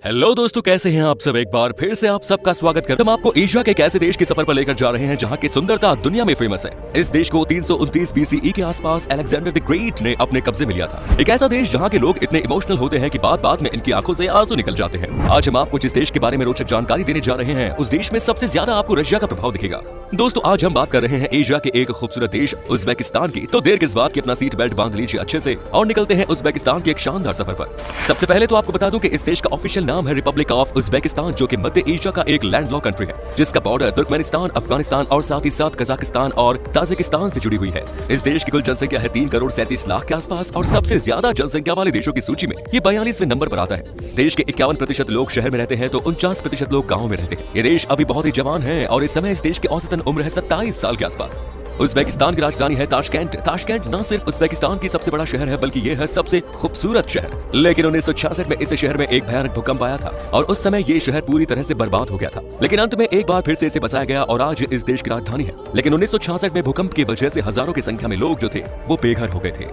Hello दोस्तों, कैसे हैं आप सब। एक बार फिर से आप सबका स्वागत करते हैं। हम आपको एशिया के एक ऐसे देश की सफर पर लेकर जा रहे हैं जहां की सुंदरता दुनिया में फेमस है। इस देश को 329 बीसीई के आसपास अलेक्जेंडर द ग्रेट ने अपने कब्जे में लिया था। एक ऐसा देश जहां के लोग इतने इमोशनल होते हैं कि बात बात में इनकी आंखों से आंसू निकल जाते हैं। आज हम आपको जिस देश के बारे में रोचक जानकारी देने जा रहे हैं, उस देश में सबसे ज्यादा आपको रशिया का प्रभाव दिखेगा। दोस्तों, आज हम बात कर रहे हैं एशिया के एक खूबसूरत देश उज्बेकिस्तान की। तो देर किस बात की, अपना सीट बेल्ट बांध लीजिए अच्छे से और निकलते हैं उज्बेकिस्तान के एक शानदार सफर पर। सबसे पहले तो आपको बता दूं कि इस देश का ऑफिशियल नाम है रिपब्लिक ऑफ उज्बेकिस्तान, जो कि मध्य एशिया का एक लैंडलॉक कंट्री है, जिसका बॉर्डर तुर्कमेनिस्तान, अफगानिस्तान और साथ ही साथ कजाकिस्तान और ताजिकिस्तान से जुड़ी हुई है। इस देश की कुल जनसंख्या है 3,37,00,000 के आसपास और सबसे ज्यादा जनसंख्या वाले देशों की सूची में ये 42वें नंबर पर आता है। देश के 51% लोग शहर में रहते हैं तो 49% लोग गाँव में रहते हैं। ये देश अभी बहुत ही जवान है और इस समय इस देश की औसतन उम्र है 27 साल के आसपास। उज्बेकिस्तान की राजधानी है ताशकेंट। ताशकेंट न सिर्फ उज्बेकिस्तान की सबसे बड़ा शहर है, बल्कि ये है सबसे खूबसूरत शहर। लेकिन 1966 में इस शहर में एक भयानक भूकंप आया था और उस समय ये शहर पूरी तरह से बर्बाद हो गया था। लेकिन अंत में एक बार फिर से इसे बचाया गया और आज इस देश की राजधानी है। लेकिन 1966 में भूकंप की वजह से हजारों की संख्या में लोग जो थे वो बेघर हो गए थे।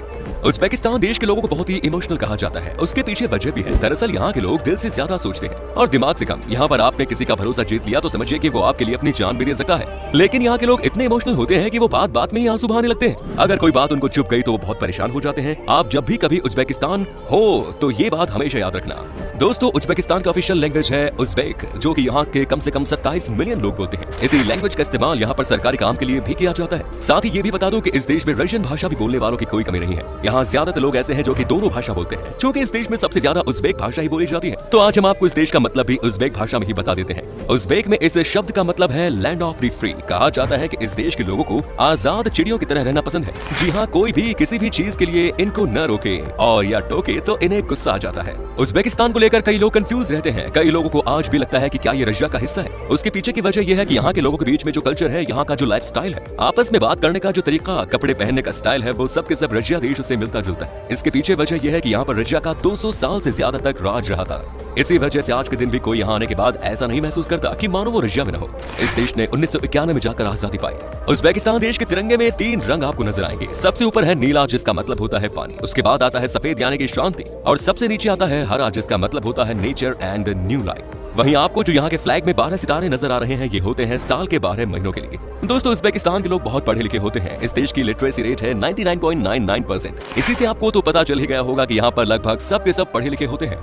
उज्बेकिस्तान देश के लोगों को बहुत ही इमोशनल कहा जाता है। उसके पीछे वजह भी है। दरअसल यहाँ के लोग दिल से ज्यादा सोचते हैं और दिमाग से कम। यहाँ पर आपने किसी का भरोसा जीत लिया तो समझिए कि वो आपके लिए अपनी जान भी दे सकता है। लेकिन यहाँ के लोग इतने इमोशनल होते हैं कि वो बात बात में ही आंसू बहाने लगते हैं। अगर कोई बात उनको चुभ गई तो वो बहुत परेशान हो जाते हैं। आप जब भी कभी उज्बेकिस्तान हो तो ये बात हमेशा याद रखना। दोस्तों, उज्बेकिस्तान का ऑफिशियल लैंग्वेज है उज्बेक, जो कि यहाँ के कम से कम 27 मिलियन लोग बोलते हैं। इसी लैंग्वेज का इस्तेमाल यहाँ पर सरकारी काम के लिए भी किया जाता है। साथ ही ये भी बता दूं कि इस देश में रशियन भाषा भी बोलने वालों की कोई कमी नहीं है। यहाँ ज्यादातर लोग ऐसे हैं जो कि दोनों भाषा बोलते हैं, क्योंकि इस देश में सबसे ज्यादा उज्बेक भाषा ही बोली जाती है। तो आज हम आपको इस देश का मतलब भी उज्बेक भाषा में ही बता देते हैं। उज्बेक में इस शब्द का मतलब है लैंड ऑफ द फ्री। कहा जाता है कि इस देश के लोगों को आजाद चिड़ियों की तरह रहना पसंद है। जी हाँ, कोई भी किसी भी चीज के लिए इनको न रोके और या टोके तो इन्हें गुस्सा आ जाता है। उज्बेकिस्तान को लेकर कई लोग कंफ्यूज रहते हैं। कई लोगों को आज भी लगता है कि क्या ये रशिया का हिस्सा है। उसके पीछे की वजह यह है कि यहाँ के लोगों के बीच में जो कल्चर है, यहाँ का जो लाइफस्टाइल है, आपस में बात करने का जो तरीका, कपड़े पहनने का स्टाइल है, वो सब के सब रशिया देश से मिलता जुलता है। इसके पीछे वजह यह है कि यहाँ पर रशिया का 200 साल से ज्यादा तक राज रहा था। इसी वजह से आज के दिन भी कोई यहाँ आने के बाद ऐसा नहीं महसूस करता कि मानो वो रशिया में न हो। इस देश ने 1991 में जाकर आजादी पाई। उज्बेकिस्तान देश के तिरंगे में 3 रंग आपको नजर आएंगे। सबसे ऊपर है नीला, जिसका मतलब होता है पानी। उसके बाद आता है सफेद यानी कि शांति, और सबसे नीचे आता है हरा, जिसका मतलब होता है नेचर एंड न्यू लाइफ। वहीं आपको जो यहाँ के फ्लैग में 12 सितारे नजर आ रहे हैं, ये होते हैं साल के 12 महीनों के लिए। दोस्तों, उज्बेकिस्तान के लोग बहुत पढ़े लिखे होते हैं। इस देश की लिटरेसी रेट है 99.99%। इसी से आपको तो पता चल ही गया होगा कि यहाँ पर लगभग सब के सब पढ़े लिखे होते हैं।